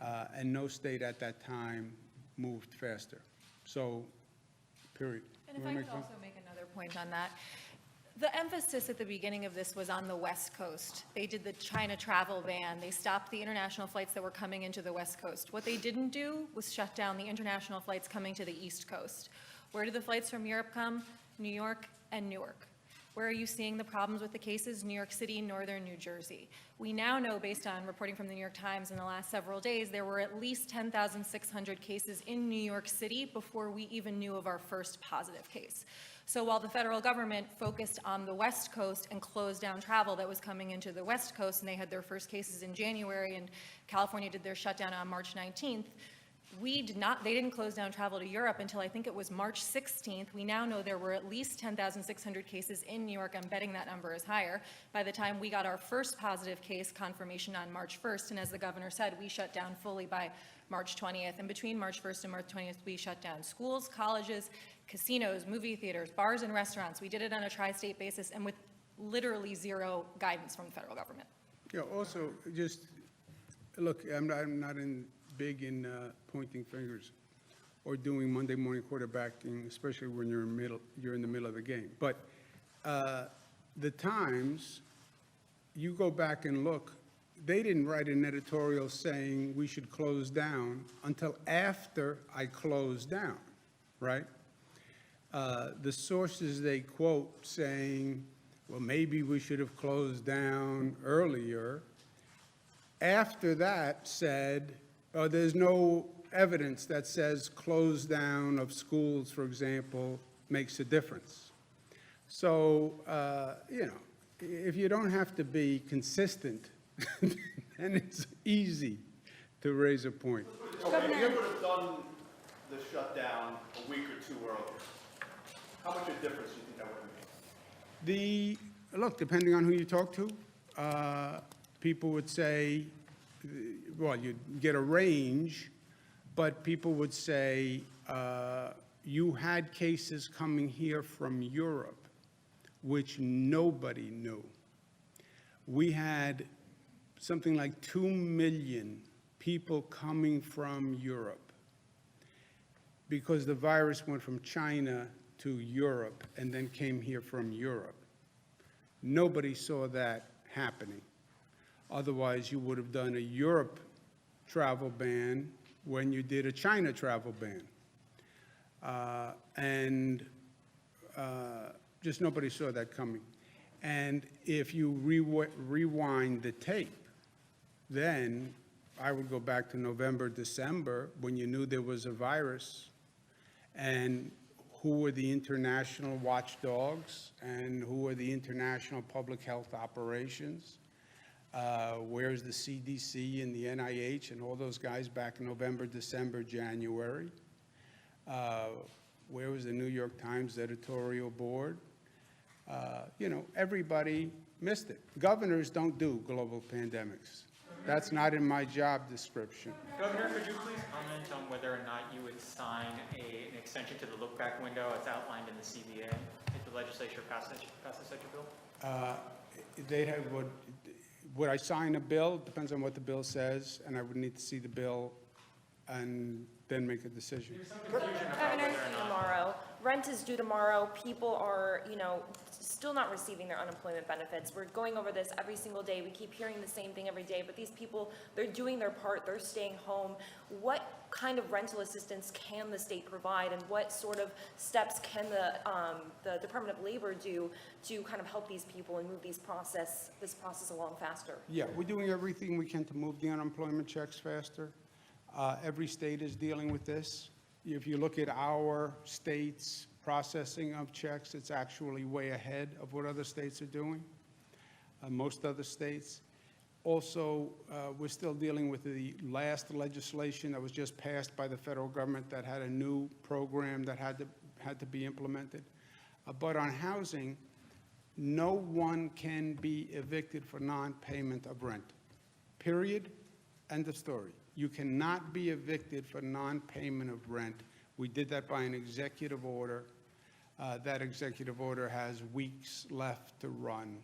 And no state at that time moved faster. So, period. And You if wanna I make could some- also make another point on that. The emphasis at the beginning of this was on the West Coast. They did the China travel ban. They stopped the international flights that were coming into the West Coast. What they didn't do was shut down the international flights coming to the East Coast. Where do the flights from Europe come? New York and Newark. Where are you seeing the problems with the cases? New York City, northern New Jersey. We now know, based on reporting from the New York Times in the last several days, there were at least 10,600 cases in New York City before we even knew of our first positive case. So while the federal government focused on the West Coast and closed down travel that was coming into the West Coast, and they had their first cases in January, and California did their shutdown on March 19th, they didn't close down travel to Europe until I think it was March 16th. We now know there were at least 10,600 cases in New York. I'm betting that number is higher. By the time we got our first positive case confirmation on March 1st, and as the governor said, we shut down fully by March 20th. And between March 1st and March 20th, we shut down schools, colleges, casinos, movie theaters, bars and restaurants. We did it on a tri-state basis and with literally zero guidance from the federal government. Yeah, also, just, look, I'm not big in pointing fingers or doing Monday morning quarterbacking, especially when you're in the middle of the game. But the Times, you go back and look, they didn't write an editorial saying we should close down until after I closed down, right? The sources they quote saying, well, maybe we should have closed down earlier, after that said, there's no evidence that says close down of schools, for example, makes a difference. So, if you don't have to be consistent, then it's easy to raise a point. Okay, if you would have done the shutdown a week or two earlier, how much of a difference do you think that would have made? Look, depending on who you talk to, people would say, well, you'd get a range, but people would say, you had cases coming here from Europe, which nobody knew. We had something like 2 million people coming from Europe because the virus went from China to Europe and then came here from Europe. Nobody saw that happening. Otherwise, you would have done a Europe travel ban when you did a China travel ban. Just nobody saw that coming. And if you rewind the tape, then I would go back to November, December, when you knew there was a virus, and who were the international watchdogs, and who were the international public health operations. Where's the CDC and the NIH and all those guys back in November, December, January? Where was the New York Times editorial board? Everybody missed it. Governors don't do global pandemics. That's not in my job description. Governor, could you please comment on whether or not you would sign an extension to the look-back window as outlined in the CBA if the legislature passes such a bill? Would I sign a bill? Depends on what the bill says, and I would need to see the bill and then make a decision. There's some confusion about Governor, whether or not. tomorrow, rent is due tomorrow. People are, still not receiving their unemployment benefits. We're going over this every single day. We keep hearing the same thing every day, but these people, they're doing their part. They're staying home. What kind of rental assistance can the state provide, and what sort of steps can the Department of Labor do to kind of help these people and move this process along faster? Yeah, we're doing everything we can to move the unemployment checks faster. Every state is dealing with this. If you look at our state's processing of checks, it's actually way ahead of what other states are doing, most other states. Also, we're still dealing with the last legislation that was just passed by the federal government that had a new program that had to be implemented. But on housing, no one can be evicted for non-payment of rent. Period. End of story. You cannot be evicted for non-payment of rent. We did that by an executive order. That executive order has weeks left to run.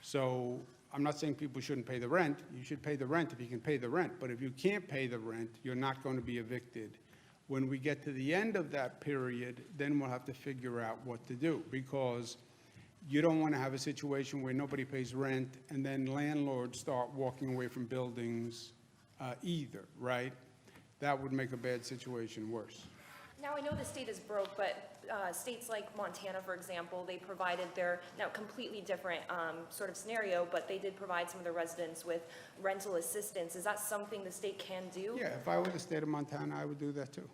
So I'm not saying people shouldn't pay the rent. You should pay the rent if you can pay the rent. But if you can't pay the rent, you're not going to be evicted. When we get to the end of that period, then we'll have to figure out what to do, because you don't want to have a situation where nobody pays rent and then landlords start walking away from buildings either, right? That would make a bad situation worse. Now, I know the state is broke, but states like Montana, for example, they provided their, now completely different sort of scenario, but they did provide some of their residents with rental assistance. Is that something the state can do? Yeah, if I were the state of Montana, I would do that too.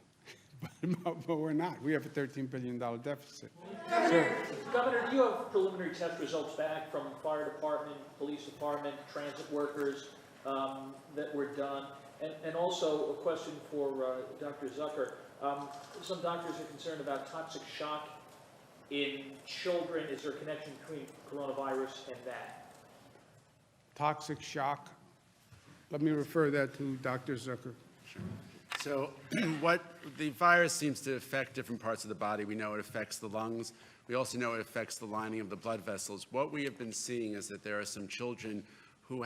But we're not. We have a $13 billion deficit. Governor, do you have preliminary test results back from fire department, police department, transit workers that were done? And also a question for Dr. Zucker. Some doctors are concerned about toxic shock in children. Is there a connection between coronavirus and that? Toxic shock. Let me refer that to Dr. Zucker. So what the virus seems to affect different parts of the body. We know it affects the lungs. We also know it affects the lining of the blood vessels. What we have been seeing is that there are some children who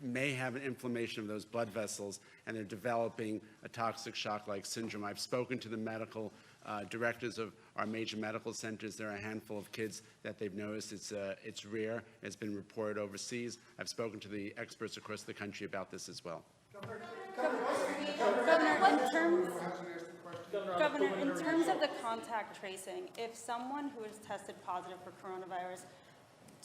may have an inflammation of those blood vessels, and they're developing a toxic shock-like syndrome. I've spoken to the medical directors of our major medical centers. There are a handful of kids that they've noticed. It's rare. It's been reported overseas. I've spoken to the experts across the country about this as well. Governor, in terms of the contact tracing, if someone who is tested positive for coronavirus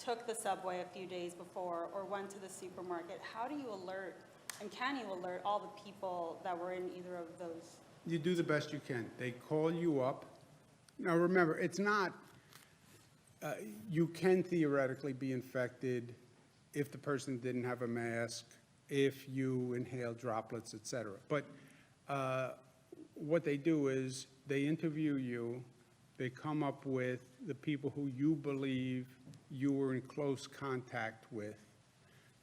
took the subway a few days before or went to the supermarket, how do you alert, and can you alert all the people that were in either of those? You do the best you can. They call you up. Now remember, it's not, you can theoretically be infected if the person didn't have a mask, if you inhale droplets, et cetera. But what they do is they interview you, they come up with the people who you believe you were in close contact with,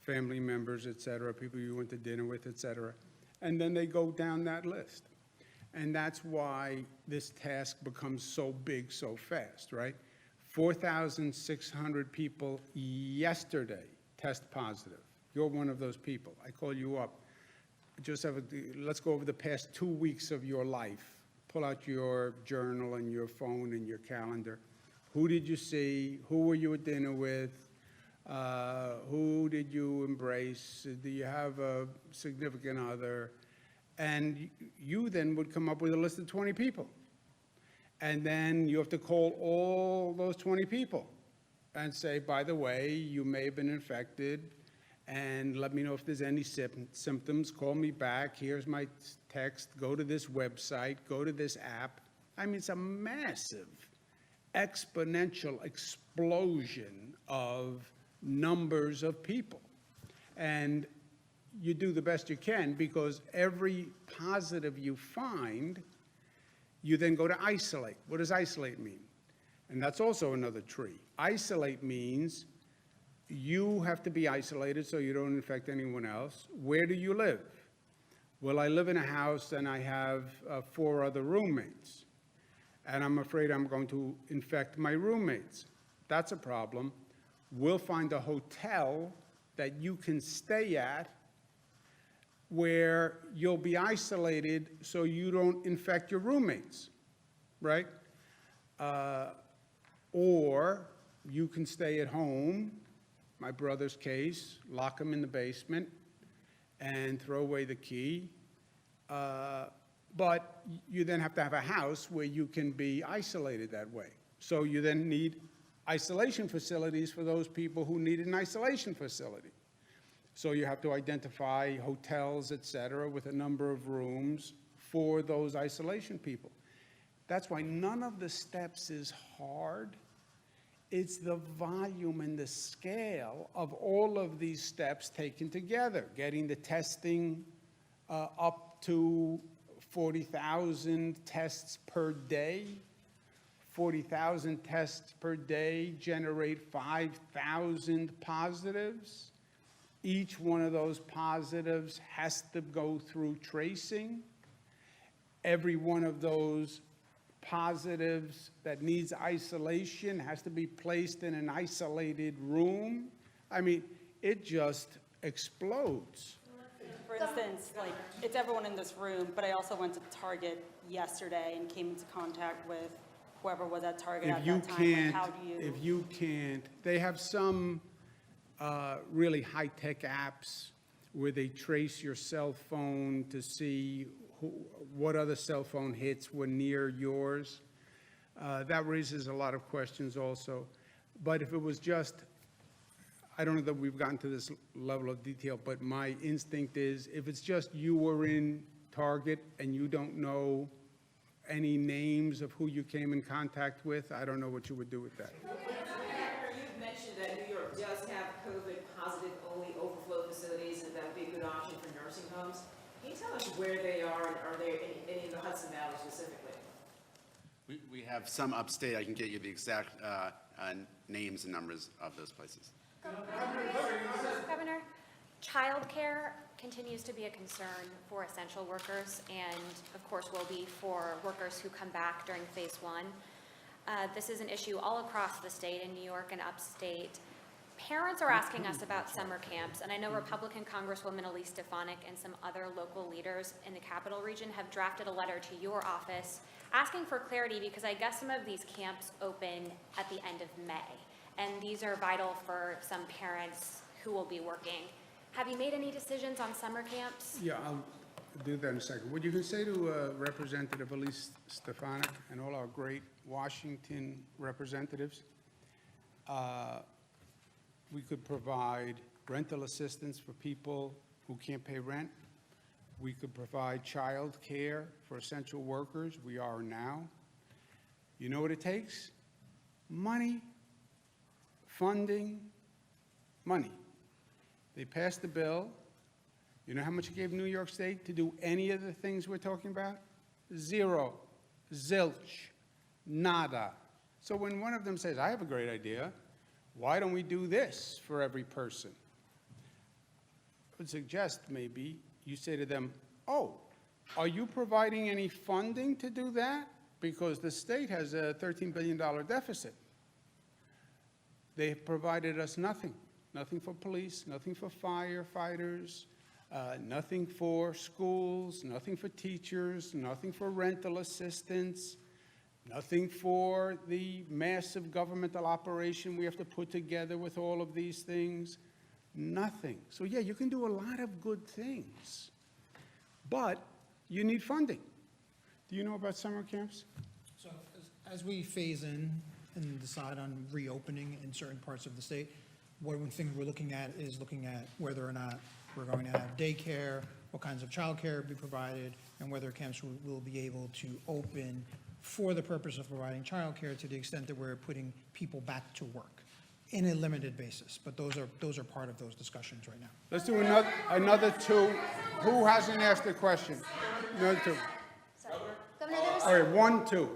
family members, et cetera, people you went to dinner with, et cetera, and then they go down that list. And that's why this task becomes so big so fast, right? 4,600 people yesterday test positive. You're one of those people. I call you up. Let's go over the past 2 weeks of your life. Pull out your journal and your phone and your calendar. Who did you see? Who were you at dinner with? Who did you embrace? Do you have a significant other? And you then would come up with a list of 20 people. And then you have to call all those 20 people and say, by the way, you may have been infected, and let me know if there's any symptoms. Call me back. Here's my text. Go to this website. Go to this app. I mean, it's a massive, exponential explosion of numbers of people. And you do the best you can, because every positive you find, you then go to isolate. What does isolate mean? And that's also another tree. Isolate means you have to be isolated so you don't infect anyone else. Where do you live? Well, I live in a house and I have 4 other roommates, and I'm afraid I'm going to infect my roommates. That's a problem. We'll find a hotel that you can stay at where you'll be isolated so you don't infect your roommates, right? Or you can stay at home, my brother's case, lock him in the basement and throw away the key. But you then have to have a house where you can be isolated that way. So you then need isolation facilities for those people who need an isolation facility. So you have to identify hotels, et cetera, with a number of rooms for those isolation people. That's why none of the steps is hard. It's the volume and the scale of all of these steps taken together, getting the testing up to 40,000 tests per day. 40,000 tests per day generate 5,000 positives. Each one of those positives has to go through tracing. Every one of those positives that needs isolation has to be placed in an isolated room. I mean, it just explodes. For instance, like, it's everyone in this room, but I also went to Target yesterday and came into contact with whoever was at Target at that time. Like, how do you? If you can't, they have some really high-tech apps where they trace your cell phone to see what other cell phone hits were near yours. That raises a lot of questions also. But if it was just, I don't know that we've gotten to this level of detail, but my instinct is if it's just you were in Target and you don't know any names of who you came in contact with, I don't know what you would do with that. You've mentioned that New York does have COVID positive only overflow facilities and that would be a good option for nursing homes. Can you tell us where they are, and are they in the Hudson Valley specifically? We have some upstate. I can get you the exact names and numbers of those places. Governor, childcare continues to be a concern for essential workers and, of course, will be for workers who come back during phase one. This is an issue all across the state in New York and upstate. Parents are asking us about summer camps, and I know Republican Congresswoman Elise Stefanik and some other local leaders in the Capital Region have drafted a letter to your office asking for clarity because I guess some of these camps open at the end of May, and these are vital for some parents who will be working. Have you made any decisions on summer camps? Yeah, I'll do that in a second. What you can say to Representative Elise Stefanik and all our great Washington representatives, we could provide rental assistance for people who can't pay rent. We could provide child care for essential workers. We are now. You know what it takes? Money, funding, money. They passed the bill. You know how much it gave New York State to do any of the things we're talking about? Zero, zilch, nada. So when one of them says, I have a great idea, why don't we do this for every person? I would suggest maybe you say to them, oh, are you providing any funding to do that? Because the state has a $13 billion deficit. They have provided us nothing. Nothing for police, nothing for firefighters, nothing for schools, nothing for teachers, nothing for rental assistance, nothing for the massive governmental operation we have to put together with all of these things. Nothing. So yeah, you can do a lot of good things, but you need funding. Do you know about summer camps? So as we phase in and decide on reopening in certain parts of the state, one thing we're looking at is looking at whether or not we're going to have daycare, what kinds of childcare be provided, and whether camps will be able to open for the purpose of providing childcare to the extent that we're putting people back to work in a limited basis. But those are part of those discussions right now. Let's do another two. Who hasn't asked a question? Another two. Governor, All right, 1, 2.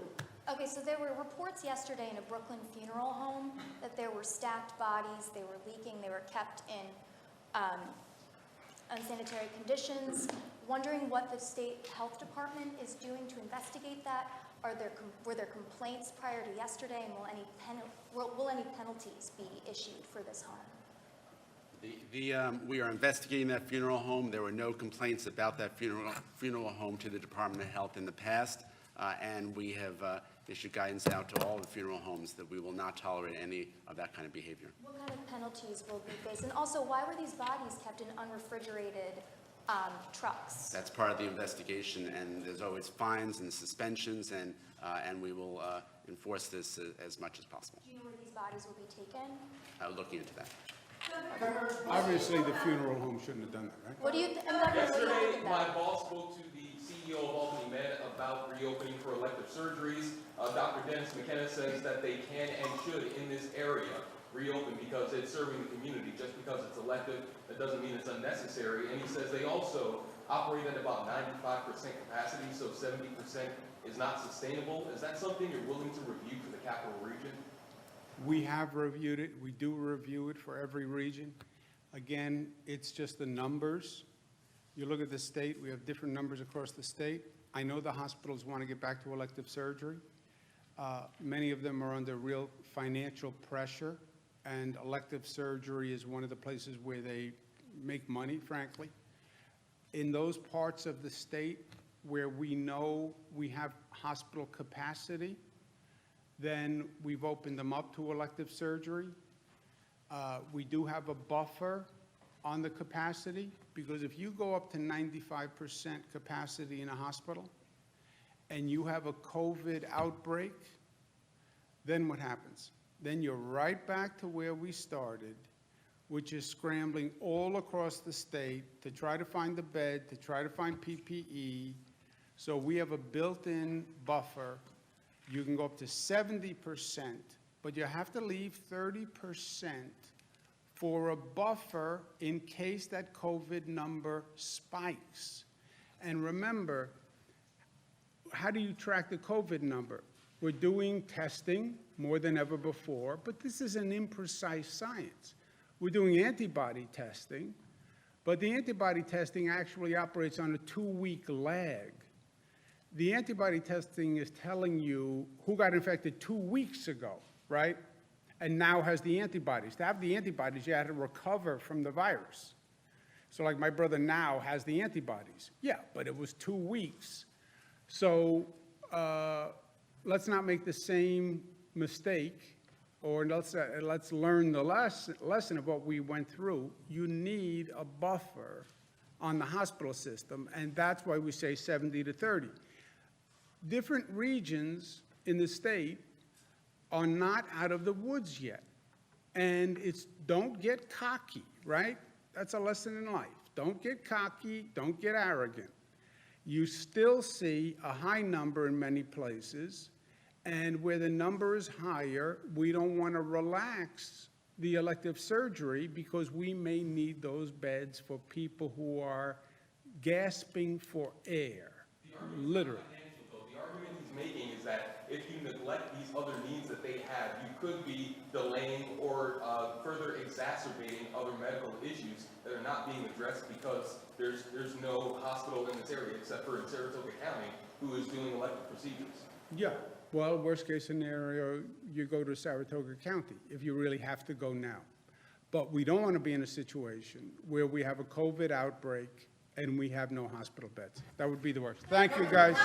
Okay, so there were reports yesterday in a Brooklyn funeral home that there were stacked bodies, they were leaking, they were kept in unsanitary conditions. Wondering what the state health department is doing to investigate that. Were there complaints prior to yesterday, and will any penalties be issued for this harm? We are investigating that funeral home. There were no complaints about that funeral home to the Department of Health in the past, and we have issued guidance out to all the funeral homes that we will not tolerate any of that kind of behavior. What kind of penalties will be faced? And also, why were these bodies kept in unrefrigerated trucks? That's part of the investigation, and there's always fines and suspensions, and we will enforce this as much as possible. Do you know where these bodies will be taken? Looking into that. Obviously, the funeral home shouldn't have done that, right? What do you, Governor, what do you think Yesterday, of my that? boss spoke to the CEO of Albany Med about reopening for elective surgeries. Dr. Dennis McKenna says that they can and should in this area reopen because it's serving the community. Just because it's elective, that doesn't mean it's unnecessary. And he says they also operate at about 95% capacity, so 70% is not sustainable. Is that something you're willing to review for the capital region? We have reviewed it. We do review it for every region. Again, it's just the numbers. You look at the state, we have different numbers across the state. I know the hospitals want to get back to elective surgery. Many of them are under real financial pressure, and elective surgery is one of the places where they make money, frankly. In those parts of the state where we know we have hospital capacity, then we've opened them up to elective surgery. We do have a buffer on the capacity, because if you go up to 95% capacity in a hospital and you have a COVID outbreak, then what happens? Then you're right back to where we started, which is scrambling all across the state to try to find the bed, to try to find PPE. So we have a built-in buffer. You can go up to 70%, but you have to leave 30% for a buffer in case that COVID number spikes. And remember, how do you track the COVID number? We're doing testing more than ever before, but this is an imprecise science. We're doing antibody testing, but the antibody testing actually operates on a 2-week lag. The antibody testing is telling you who got infected 2 weeks ago, right? And now has the antibodies. To have the antibodies, you had to recover from the virus. So like my brother now has the antibodies. Yeah, but it was 2 weeks. So let's not make the same mistake, or let's learn the lesson of what we went through. You need a buffer on the hospital system, and that's why we say 70 to 30. Different regions in the state are not out of the woods yet. And it's don't get cocky, right? That's a lesson in life. Don't get cocky, don't get arrogant. You still see a high number in many places, and where the number is higher, we don't want to relax the elective surgery because we may need those beds for people who are gasping for air, literally. The argument he's making is that if you neglect these other needs that they have, you could be delaying or further exacerbating other medical issues that are not being addressed because there's no hospital in this area except for in Saratoga County who is doing elective procedures. Yeah, well, worst case scenario, you go to Saratoga County if you really have to go now. But we don't want to be in a situation where we have a COVID outbreak and we have no hospital beds. That would be the worst. Thank you, guys.